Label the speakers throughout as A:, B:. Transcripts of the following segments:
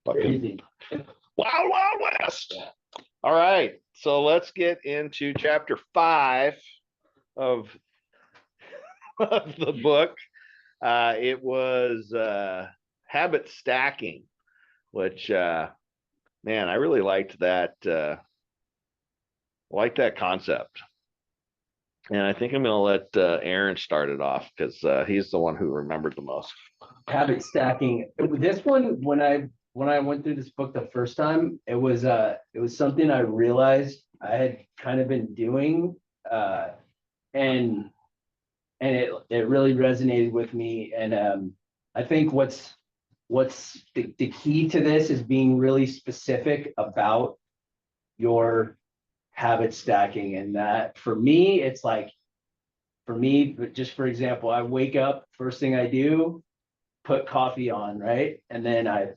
A: Fucking
B: Wild, wild west. Yeah. All right. So let's get into chapter 5 of, of the book. It was habit stacking, which man, I really liked that concept. And I think I'm going to let Aaron start it off because he's the one who remembered the most.
A: Habit stacking. This one, when I went through this book the first time, it was something I realized I had kind of been doing, and it really resonated with me. And I think what's the key to this is being really specific about your habit stacking. And that for me, it's like, just for example, I wake up, first thing I do, put coffee on, right? And then I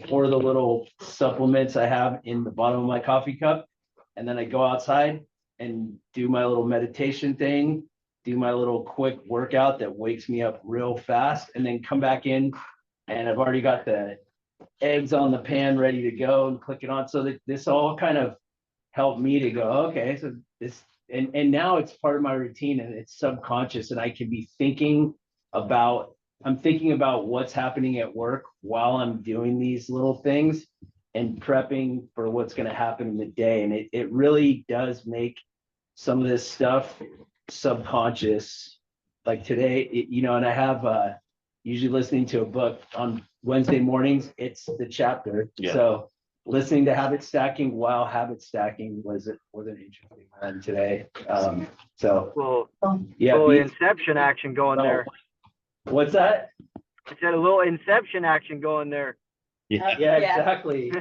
A: pour the little supplements I have in the bottom of my coffee cup. And then I go outside and do my little meditation thing, do my little quick workout that wakes me up real fast, and then come back in. And I've already got the eggs on the pan ready to go and click it on. So that this all kind of helped me to go, okay, so this, and now it's part of my routine and it's subconscious, and I can be thinking about what's happening at work while I'm doing these little things and prepping for what's going to happen in the day. And it really does make some of this stuff subconscious. Like today, and I have usually listening to a book on Wednesday mornings, it's the chapter. Yeah. So listening to habit stacking while habit stacking was an interesting one today.
C: Inception action going there.
A: What's that?
C: I said a little inception action going there.
A: Yeah, exactly.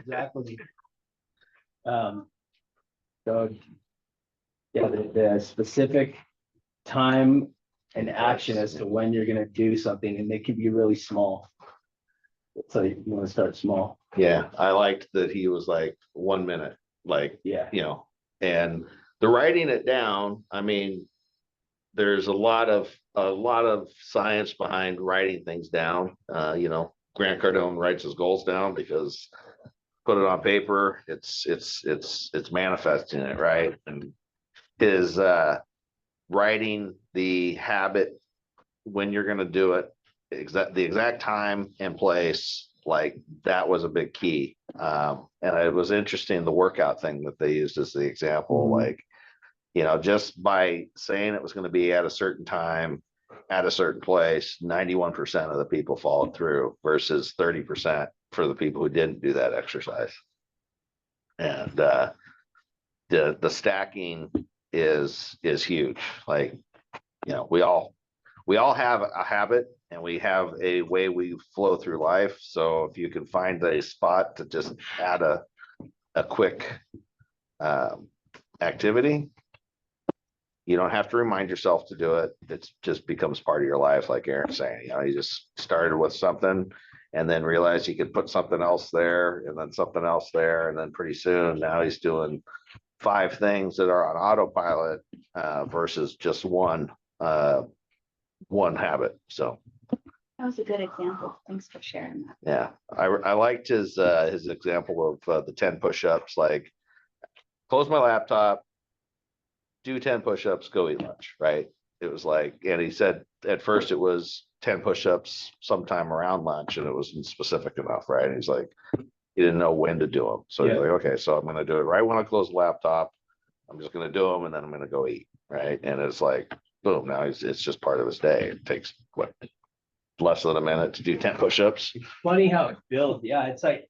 A: The specific time and action as to when you're going to do something, and they can be really small. So you want to start small.
B: Yeah, I liked that he was like 1 minute, and the writing it down. I mean, there's a lot of science behind writing things down. Grant Cardone writes his goals down because put it on paper, it's manifesting it, right? And his writing the habit, when you're going to do it, the exact time and place, like that was a big key. And it was interesting, the workout thing that they used as the example, just by saying it was going to be at a certain time, at a certain place, 91% of the people followed through versus 30% for the people who didn't do that exercise. And the stacking is huge. We all have a habit and we have a way we flow through life. So if you can find a spot to just add a quick activity, you don't have to remind yourself to do it. It just becomes part of your life. Like Aaron's saying, you just started with something and then realized you could put something else there and then something else there. And then pretty soon now he's doing 5 things that are on autopilot versus just one habit. So
D: that was a good example. Thanks for sharing that.
B: Yeah, I liked his example of the 10 push-ups. Like, close my laptop, do 10 push-ups, go eat lunch, right? It was like, and he said at first it was 10 push-ups sometime around lunch, and it wasn't specific enough, right? And he's like, he didn't know when to do them. So he's like, okay, so I'm going to do it right when I close the laptop. I'm just going to do them, and then I'm going to go eat, right? And it's like, boom, now it's just part of his day. It takes, less than a minute to do 10 push-ups.
A: It's funny how it builds. Yeah, it's like,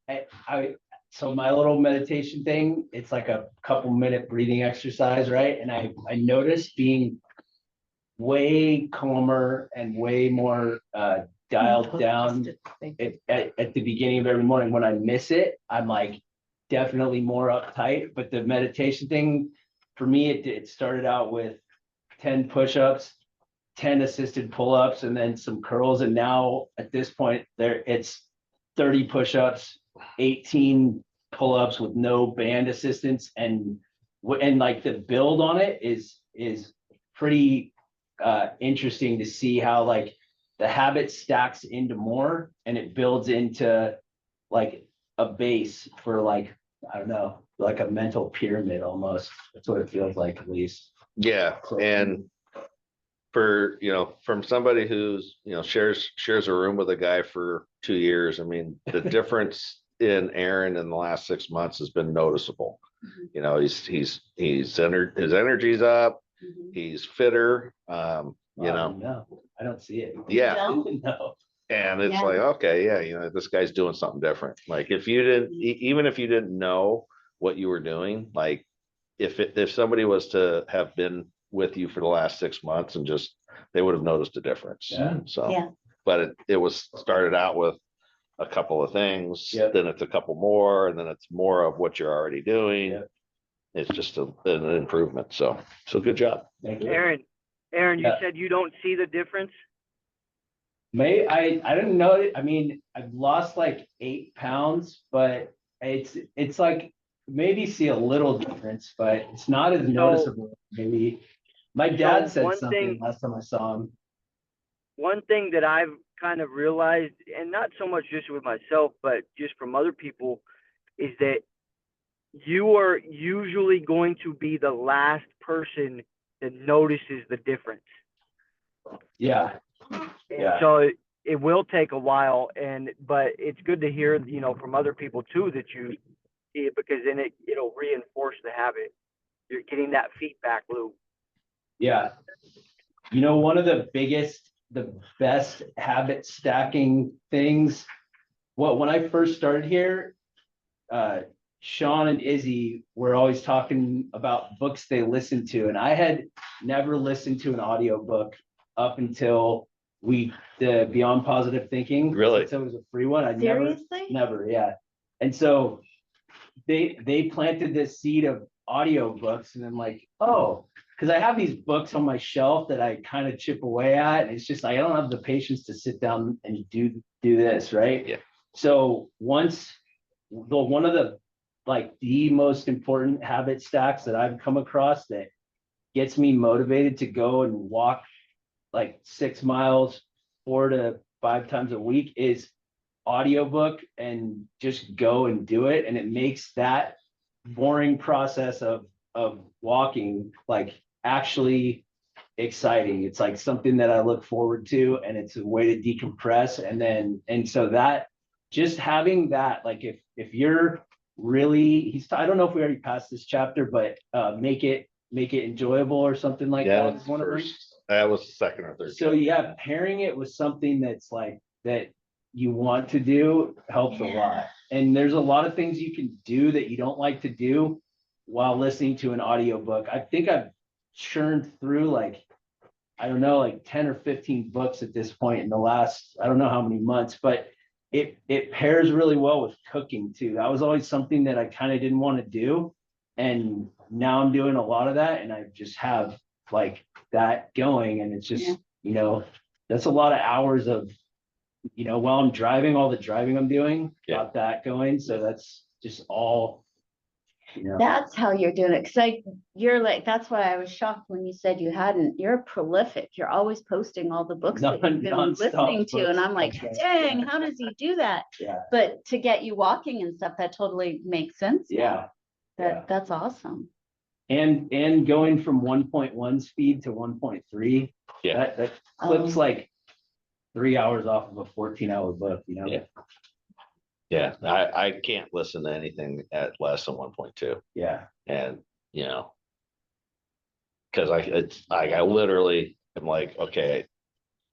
A: so my little meditation thing, it's like a couple minute breathing exercise, right? And I noticed being way calmer and way more dialed down at the beginning of every morning. When I miss it, I'm like definitely more uptight. But the meditation thing, for me, it started out with 10 push-ups, 10 assisted pull-ups, and then some curls. And now at this point, it's 30 push-ups, 18 pull-ups with no band assistance, and like the build on it is pretty interesting to see how like the habit stacks into more, and it builds into like a base for like, I don't know, like a mental pyramid almost. That's what it feels like, at least.
B: Yeah, and for, from somebody who's, shares a room with a guy for 2 years, I mean, the difference in Aaron in the last 6 months has been noticeable. His energy's up,
D: Mhm.
B: he's fitter,
A: No, I don't see it.
B: yeah.
D: Don't?
A: No.
B: And it's
D: Yeah.
B: like, okay, yeah, this guy's doing something different. Like if you didn't, even if you didn't know what you were doing, like if somebody was to have been with you for the last 6 months and just, they would have noticed a difference.
A: Yeah.
B: So,
D: Yeah.
B: but it was started out with a couple of things,
A: Yep.
B: then it's a couple more, and then it's more of what you're already doing.
A: Yep.
B: It's just an improvement. So good job.
A: Thank you.
C: Aaron, you
A: Yeah.
C: said you don't see the difference?
A: I didn't know it. I mean, I've lost like 8 pounds, but it's like maybe see a little difference, but it's not as noticeable. Maybe my dad said
C: one
A: something
C: thing-
A: last time I saw him.
C: One thing that I've kind of realized, and not so much just with myself, but just from other people, is that you are usually going to be the last person that notices the difference.
A: Yeah.
C: And
A: Yeah.
C: so it will take a while, but it's good to hear, from other people too, that you see it, because then it'll reinforce the habit. You're getting that feedback loop.
A: Yeah. One of the best habit stacking things, when I first started here, Sean and Izzy were always talking about books they listened to, and I had never listened to an audiobook up until the Beyond Positive Thinking.
B: Really?
A: So it was a free one. I
D: Seriously?
A: never, yeah. And so they planted this seed of audiobooks, and I'm like, oh, because I have these books on my shelf that I kind of chip away at, and it's just like I don't have the patience to sit down and do this, right?
B: Yeah.
A: So one of the most important habit stacks that I've come across that gets me motivated to go and walk like 6 miles 4 to 5 times a week is audiobook, and just go and do it. And it makes that boring process of walking like actually exciting. It's like something that I look forward to, and it's a way to decompress. And so that, just having that, like if you're really, I don't know if we already passed this chapter, but make it enjoyable or something like
B: Yeah,
A: that
B: that's
A: is one of them.
B: that was the second or third.
A: So yeah, pairing it with something that's like that you want to do helps a lot. And there's a lot of things you can do that you don't like to do while listening to an audiobook. I think I've churned through like, I don't know, like 10 or 15 books at this point in the last, I don't know how many months, but it pairs really well with cooking too. That was always something that I kind of didn't want to do. And now I'm doing a lot of that, and I just have like that going, and it's just, that's a lot of hours of, while I'm driving, all the driving I'm doing, got that going. So that's just all,
D: That's how you're doing it. Cause you're like, that's why I was shocked when you said you hadn't. You're prolific. You're always posting all the books that you've been listening to. And I'm like, dang, how does he do that?
A: Yeah.
D: But to get you walking and stuff, that totally makes sense.
A: Yeah.
D: That's awesome.
A: And going from 1.1 speed to 1.3, that clips like 3 hours off of a 14-hour book,
B: Yeah, I can't listen to anything at less than 1.2.
A: Yeah.
B: And because I literally am like, okay,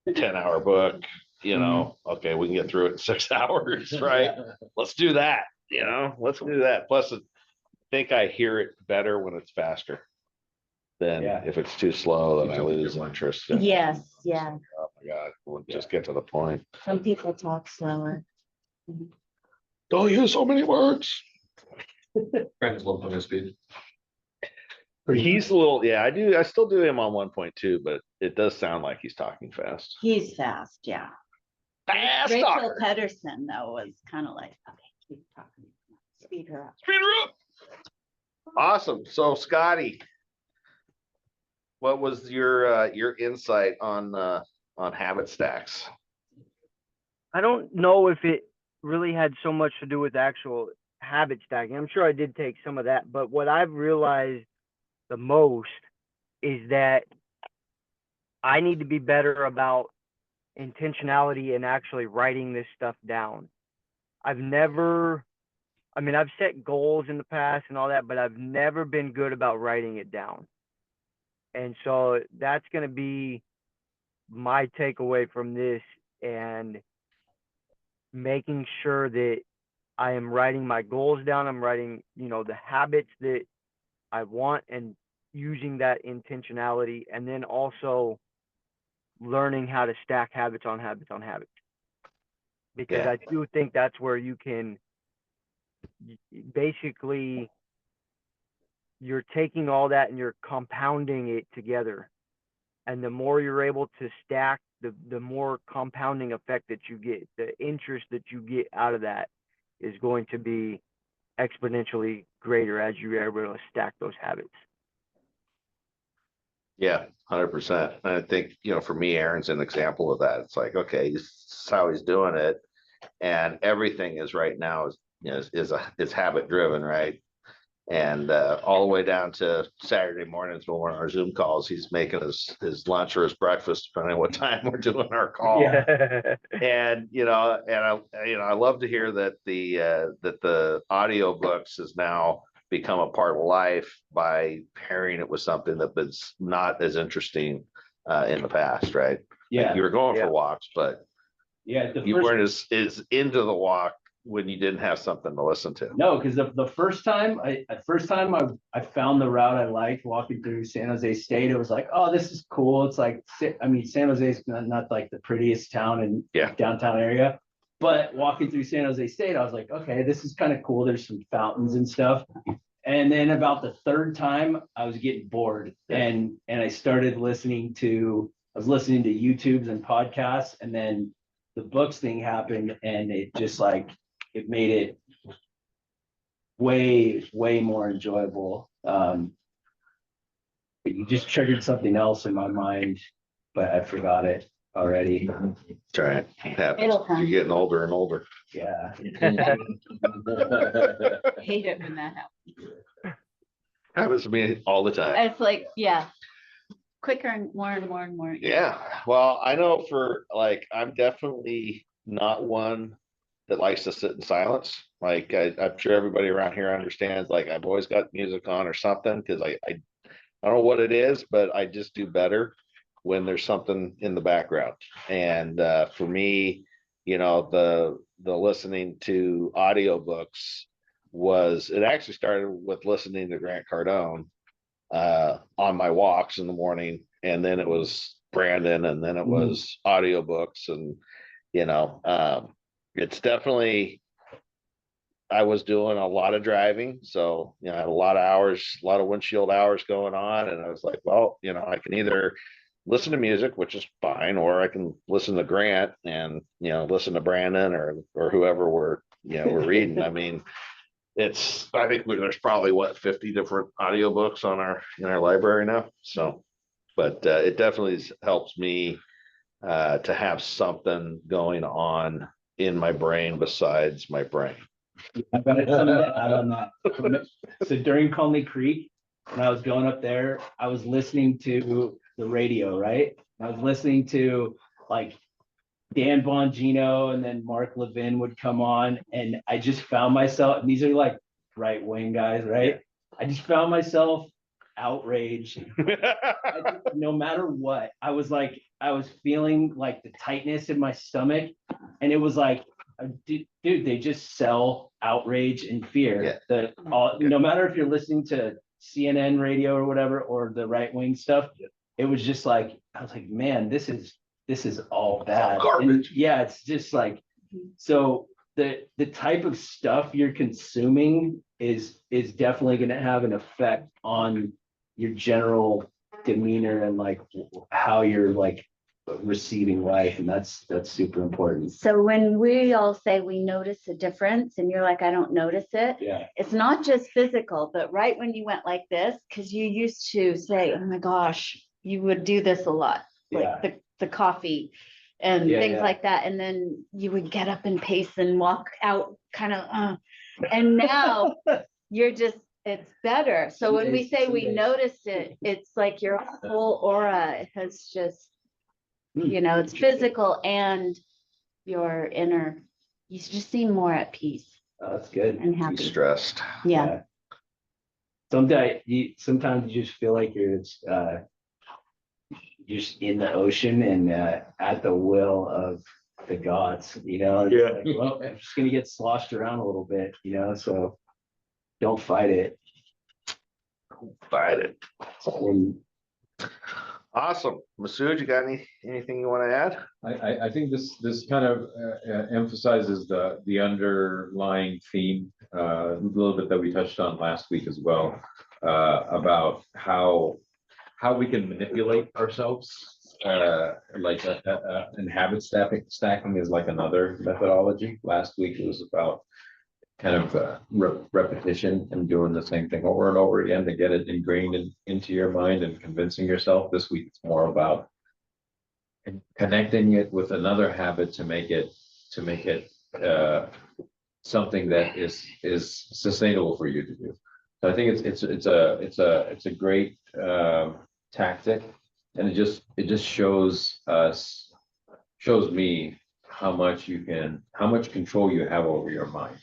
B: 10-hour book, okay, we can get through it in 6 hours, right? Let's do that, let's do that. Plus, I think I hear it better when it's faster than if it's too slow, then I lose interest.
D: Yes, yeah.
B: Oh my God, we'll just get to the point.
D: Some people talk slower.
B: Don't use so many words.
E: Brandon's a little bit of speed.
B: He's a little, I still do him on 1.2, but it does sound like he's talking fast.
D: He's fast, yeah.
B: Fast
D: Rachel
B: talker.
D: Pedersen, though, was kind of like, okay, keep talking. Speed her up.
B: Speed her up. Awesome. So Scotty, what was your insight on habit stacks?
C: I don't know if it really had so much to do with actual habit stacking. I'm sure I did take some of that, but what I've realized the most is that I need to be better about intentionality and actually writing this stuff down. I've set goals in the past and all that, but I've never been good about writing it down. And so that's going to be my takeaway from this, and making sure that I am writing my goals down. I'm writing, the habits that I want, and using that intentionality, and then also learning how to stack habits on habits on habits. Because
B: Yeah.
C: I do think that's where you can basically, you're taking all that and you're compounding it together. And the more you're able to stack, the more compounding effect that you get, the interest that you get out of that is going to be exponentially greater as you're able to stack those habits.
B: Yeah, 100%. I think, for me, Aaron's an example of that. It's like, okay, this is how he's doing it. And everything is right now is habit driven, right? And all the way down to Saturday mornings when we're on our Zoom calls, he's making his lunch or his breakfast, depending on what time we're doing our call.
C: Yeah.
B: And I love to hear that the audiobooks has now become a part of life by pairing it with something that was not as interesting in the past, right?
A: Yeah.
B: Like you were going
C: Yeah.
B: for walks, but
A: Yeah.
B: you weren't as into the walk when you didn't have something to listen to.
A: No, because the first time I found the route I liked, walking through San Jose State, it was like, oh, this is cool. It's like, San Jose is not like the prettiest town in downtown area, but walking through San Jose State, I was like, okay, this is kind of cool. There's some fountains and stuff. And then about the third time, I was getting bored, and I started listening to YouTubes and podcasts, and then the books thing happened, and it just like, it made it way more enjoyable. You just triggered something else in my mind, but I forgot it already.
B: That's right. It happens.
D: It'll come.
B: You're getting older and older.
A: Yeah.
D: I hate it when that happens.
B: Happens to me all the time.
D: It's like, quicker and more and more and more.
B: Yeah. Well, I know I'm definitely not one that likes to sit in silence. Like I'm sure everybody around here understands, like I've always got music on or something, because I don't know what it is, but I just do better when there's something in the background. And for me, the listening to audiobooks it actually started with listening to Grant Cardone on my walks in the morning, and then it was Brandon, and then it was audiobooks, and it's definitely, I was doing a lot of driving, so I had a lot of hours, a lot of windshield hours going on, and I was like, well, I can either listen to music, which is fine, or I can listen to Grant and listen to Brandon or whoever we're reading. I mean, I think there's probably 50 different audiobooks in our library now. So, but it definitely helps me to have something going on in my brain besides my brain.
A: I've got some of that out on that. So during Conley Creek, when I was going up there, I was listening to the radio, right? I was listening to like Dan Bongino, and then Mark Levin would come on, and I just found myself, and these are like right wing guys, right? I just found myself outraged. No matter what, I was feeling like the tightness in my stomach, and it was like, dude, they just sell outrage and fear. No matter if you're listening to CNN radio or whatever, or the right wing stuff, it was just like, I was like, man, this is all bad. Garbage. And it's just like, so the type of stuff you're consuming is definitely going to have an effect on your general demeanor and like how you're like receiving life, and that's super important.
D: So when we all say we notice a difference, and you're like, I don't notice it, it's not just physical, but right when you went like this, because you used to say, oh my gosh, you would do this a lot, like the coffee, and
A: Yeah,
D: things
A: yeah.
D: like that. And then you would get up and pace and walk out kind of, and now you're just, it's better. So when we
A: days-
D: say
A: some
D: we
A: days.
D: notice it, it's like your whole aura has just,
A: Hmm.
D: it's physical and your inner, you just seem more at peace
A: Oh, that's good.
D: and happy.
B: De-stressed.
D: Yeah.
A: Sometimes you just feel like you're just in the ocean and at the will of the gods, It's
B: Yeah.
A: like, well, I'm just gonna get sloshed around a little bit, so don't fight it.
B: Fight it.
A: And
B: Awesome. Masood, you got anything you want to add?
F: I think this kind of emphasizes the underlying theme, a little bit that we touched on last week as well, about how we can manipulate ourselves, and habit stacking is like another methodology. Last week it was about kind of repetition and doing the same thing over and over again to get it ingrained into your mind and convincing yourself. This week it's more about connecting it with another habit to make it something that is sustainable for you to do. So I think it's a great tactic, and it just shows me how much control you have over your mind,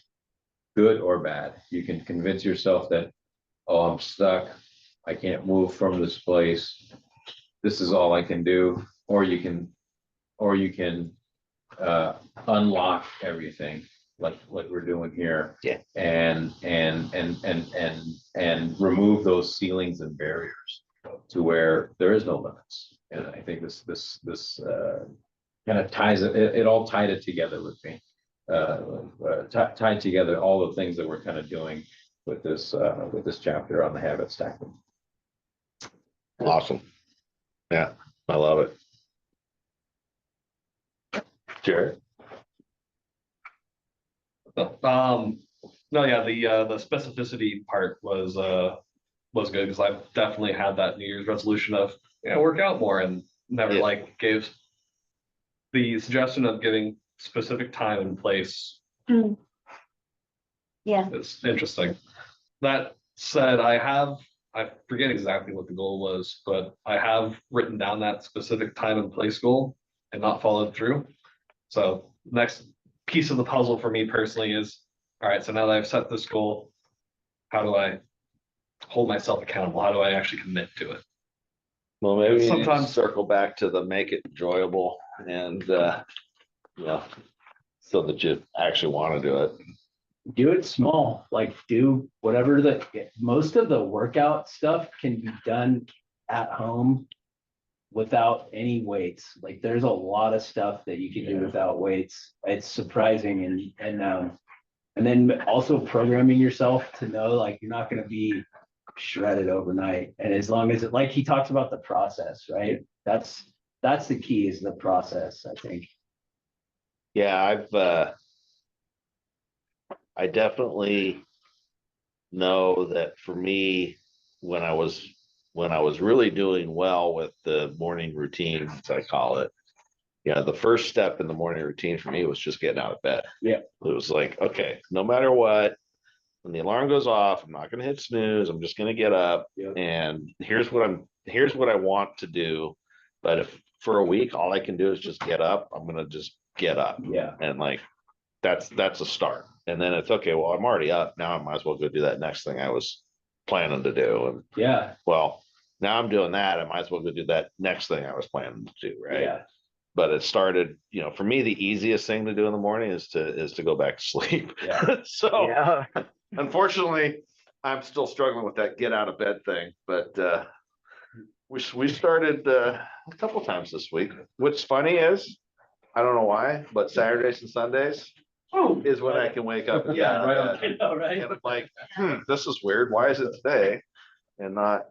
F: good or bad. You can convince yourself that, oh, I'm stuck, I can't move from this place, this is all I can do, or you can unlock everything like we're doing here.
B: Yeah.
F: And remove those ceilings and barriers to where there is no limits. And I think this kind of ties it all tied it together with me. Tied together all the things that we're kind of doing with this chapter on the habit stacking.
B: Awesome. Yeah, I love it. Jared?
E: No, yeah, the specificity part was good because I've definitely had that New Year's resolution of work out more and never
B: Yeah.
E: gave the suggestion of giving specific time and place.
D: Yeah.
E: It's interesting. That said, I forget exactly what the goal was, but I have written down that specific time and place goal and not followed through. So next piece of the puzzle for me personally is, all right, so now that I've set this goal, how do I hold myself accountable? How do I actually commit to it?
B: Well, maybe sometimes
E: Sometimes-
B: circle back to the make it enjoyable and so that you actually want to do it.
A: do it small, like do whatever most of the workout stuff can be done at home without any weights. Like there's a lot of stuff that you can do without weights. It's surprising. And then also programming yourself to know like you're not going to be shredded overnight. And as long as like he talks about the process, right? That's the key, is the process, I think.
B: Yeah, I definitely know that for me, when I was really doing well with the morning routine, as I call it, the first step in the morning routine for me was just getting out of bed.
A: Yeah.
B: It was like, okay, no matter what, when the alarm goes off, I'm not going to hit snooze. I'm just going to get up.
A: Yeah.
B: And here's what I want to do. But if for a week, all I can do is just get up, I'm going to just get up.
A: Yeah.
B: And like, that's a start. And then it's okay, well, I'm already up. Now I might as well go do that next thing I was planning to do. And
A: Yeah.
B: well, now I'm doing that. I might as well go do that next thing I was planning to do. Right.
A: Yeah.
B: But it started, for me, the easiest thing to do in the morning is to go back to sleep.
A: Yeah.
B: So
C: Yeah.
B: unfortunately, I'm still struggling with that get out of bed thing, but we started a couple times this week. What's funny is, I don't know why, but Saturdays and Sundays is when I can wake up and get out of bed.
A: I know, right?
B: And I'm like, this is weird. Why is it today and not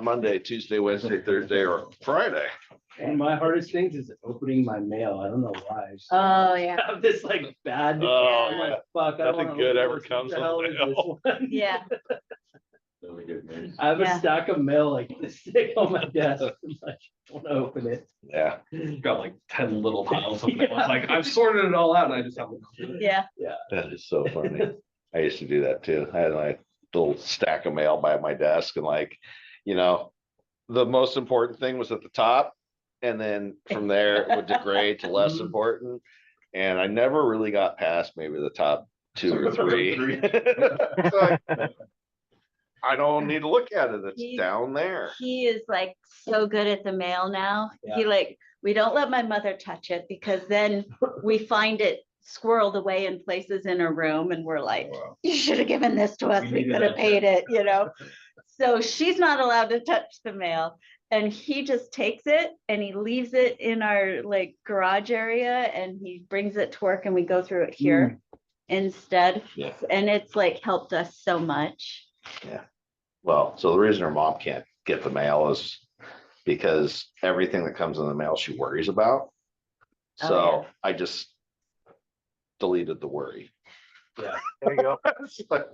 B: Monday, Tuesday, Wednesday, Thursday, or Friday?
A: One of my hardest things is opening my mail. I don't know why. I just
D: Oh, yeah.
A: have this like bad.
B: Oh,
A: I'm like, fuck, I don't
B: nothing
A: wanna
B: good
A: open
B: ever
A: this.
B: comes
A: What the hell
B: from
A: is
B: mail.
A: this one?
D: Yeah.
F: Really good news.
A: I have
D: Yeah.
A: a stack of mail like this thick on my desk. I'm like, I want to open it.
B: Yeah,
E: got like 10 little piles of mail. It's like, I've sorted it all out and I just haven't.
D: Yeah.
B: that is so funny. I used to do that too. I had like a little stack of mail by my desk and like, you know, the most important thing was at the top. And then from there it would degrade to less important. And I never really got past maybe the top 2 or 3. So I don't need to look at it. It's
D: He-
B: down there.
D: He is like so good at the mail now. He like, we don't let my mother touch it because then we find it squirreled away in places in her room and we're like,
F: Wow.
D: you should have given this to us.
F: We
D: We
F: needed
D: could have
F: that
D: paid it, you know? So she's not allowed to touch the mail. And he just takes it and he leaves it in our like garage area and he brings it to work and we go through it here instead.
B: Yeah.
D: And it's like helped us so much.
B: Well, so the reason her mom can't get the mail is because everything that comes in the mail she worries about.
D: Oh,
B: So I just deleted the worry.
A: Yeah.
C: There you go.
B: It's like,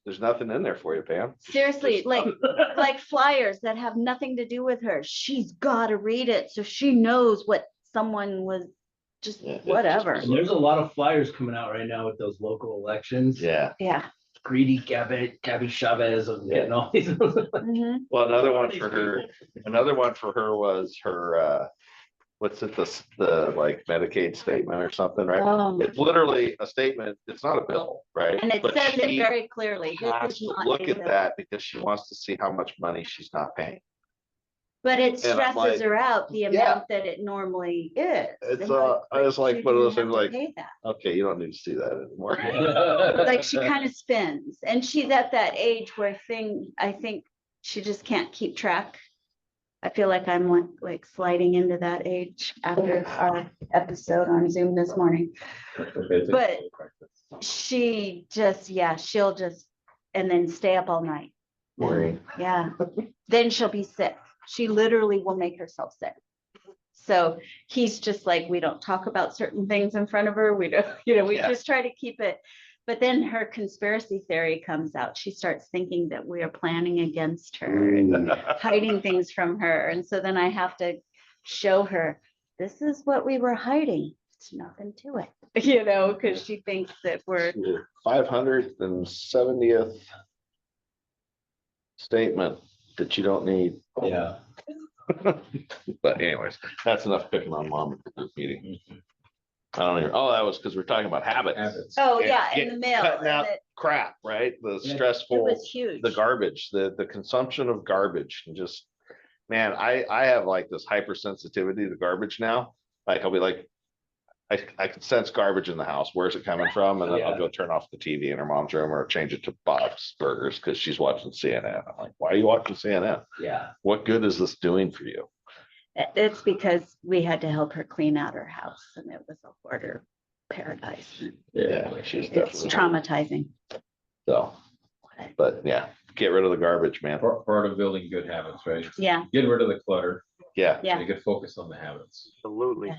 B: there's nothing in there for you, Pam.
D: Seriously,
B: Just-
D: like flyers that have nothing to do with her. She's got to read it so she knows what someone was just
B: Yeah.
D: whatever.
A: And there's a lot of flyers coming out right now with those local elections.
B: Yeah.
D: Yeah.
A: Greedy Gabby Chavez of getting all these.
D: Mhm.
B: Well, another one for her was her, what's it, the like Medicaid statement or something, right? It's literally a statement. It's not a bill, right?
D: And it
B: But
D: says it
B: she
D: very clearly. This
B: has
D: is
B: to
D: not
B: look
D: a
B: at
D: bill.
B: that because she wants to see how much money she's not paying.
D: But it
B: I'm
D: stresses
B: like,
D: her out the
B: yeah.
D: amount that it normally is.
B: It's,
D: And
B: I was like,
D: she
B: one of those
D: didn't
B: things
D: have to
B: like,
D: pay that.
B: okay, you don't need to see that anymore.
D: Like she kind of spins and she's at that age where I think she just can't keep track. I feel like I'm like sliding into that age after our episode on Zoom this morning. But she just, she'll just, and then stay up all night.
B: Worry.
D: Yeah. Then she'll be sick. She literally will make herself sick. So he's just like, we don't talk about certain things in front of her. We don't, we
B: Yeah.
D: just try to keep it. But then her conspiracy theory comes out. She starts thinking that we are planning against her and hiding things from her. And so then I have to show her, this is what we were hiding. It's nothing to it, because she thinks that we're
B: 570th statement that you don't need.
A: Yeah.
B: But anyways, that's enough picking on mom at the group meeting. I don't even, that was because we're talking about habits.
D: Oh,
B: And
D: yeah, in
B: get-
D: the mail.
B: Cutting out
D: and it
B: crap, right? The
A: Yeah.
B: stressful,
D: was huge.
B: the garbage, the consumption of garbage and just, man, I have like this hypersensitivity to garbage now. Like I'll be like, I can sense garbage in the house. Where's it coming from? And then I'll
A: Yeah.
B: go turn off the TV in her mom's room or change it to Bob's Burgers because she's watching CNN. I'm like, why are you watching CNN?
A: Yeah.
B: What good is this doing for you?
D: It's because we had to help her clean out her house and it was a hoarder paradise.
B: Yeah, she's
D: It's
B: definitely
D: traumatizing.
B: so. But yeah, get rid of the garbage, man.
F: Part of building good habits, right?
D: Yeah,
F: Get rid of the clutter,
B: Yeah,
F: so
D: yeah.
F: you can focus on the habits.
C: Absolutely.
D: Yeah.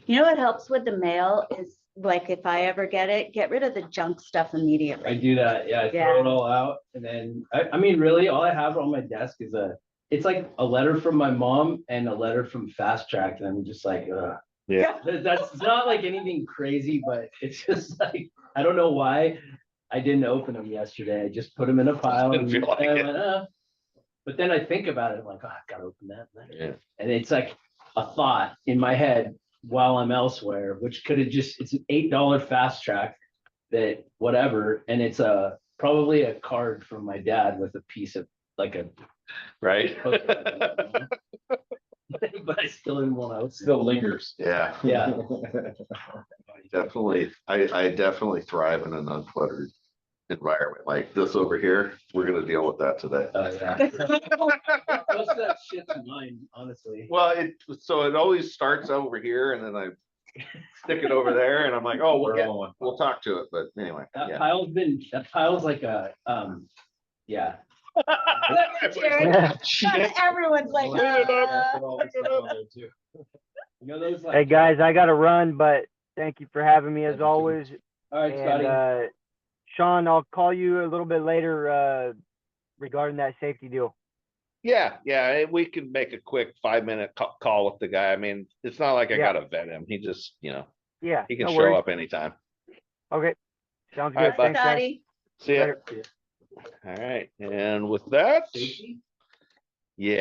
D: You know what helps with the mail is like if I ever get it, get rid of the junk stuff
A: I
D: immediately.
A: do that. Yeah. I throw it all out. And then, I mean, really, all I have on my desk is it's like a letter from my mom and a letter from Fast Track. And I'm just like,
B: yeah.
A: that's not like anything crazy, but it's just like, I don't know why I didn't open them yesterday. I just put them in a pile.
B: Didn't feel like
A: and I
B: it.
A: went, But then I think about it. I'm like, I've got to open that.
B: Yeah.
A: And it's like a thought in my head while I'm elsewhere, which could have it's an $8 Fast Track that whatever. And it's probably a card from my dad with a piece of like a,
B: Right.
A: but I still didn't want to.
F: Still lingers.
B: Yeah,
A: Yeah.
B: definitely. I definitely thrive in an uncluttered environment like this over here. We're gonna deal with that today.
A: Yeah. Most of that shit's mine, honestly.
B: Well, it always starts over here and then I stick it over there and I'm like, oh, we'll talk to it. But anyway,
A: That
B: yeah.
A: pile's like a, yeah.
D: Jared, everyone's like,
A: You know those like.
C: Hey guys, I gotta run, but thank you for having me as always.
A: All right, Scotty.
C: And Sean, I'll call you a little bit later regarding that safety deal.
B: Yeah, we can make a quick 5-minute call with the guy. I mean, it's not like I
C: Yeah.
B: gotta vet him. He just,
C: Yeah,
B: he can
C: no
B: show
C: worries.
B: up anytime.
C: Okay, sounds
B: All right,
C: good.
B: bye.
C: Thanks, guys.
D: Scotty.
B: See ya.
C: Later.
B: All right, and with that, yeah.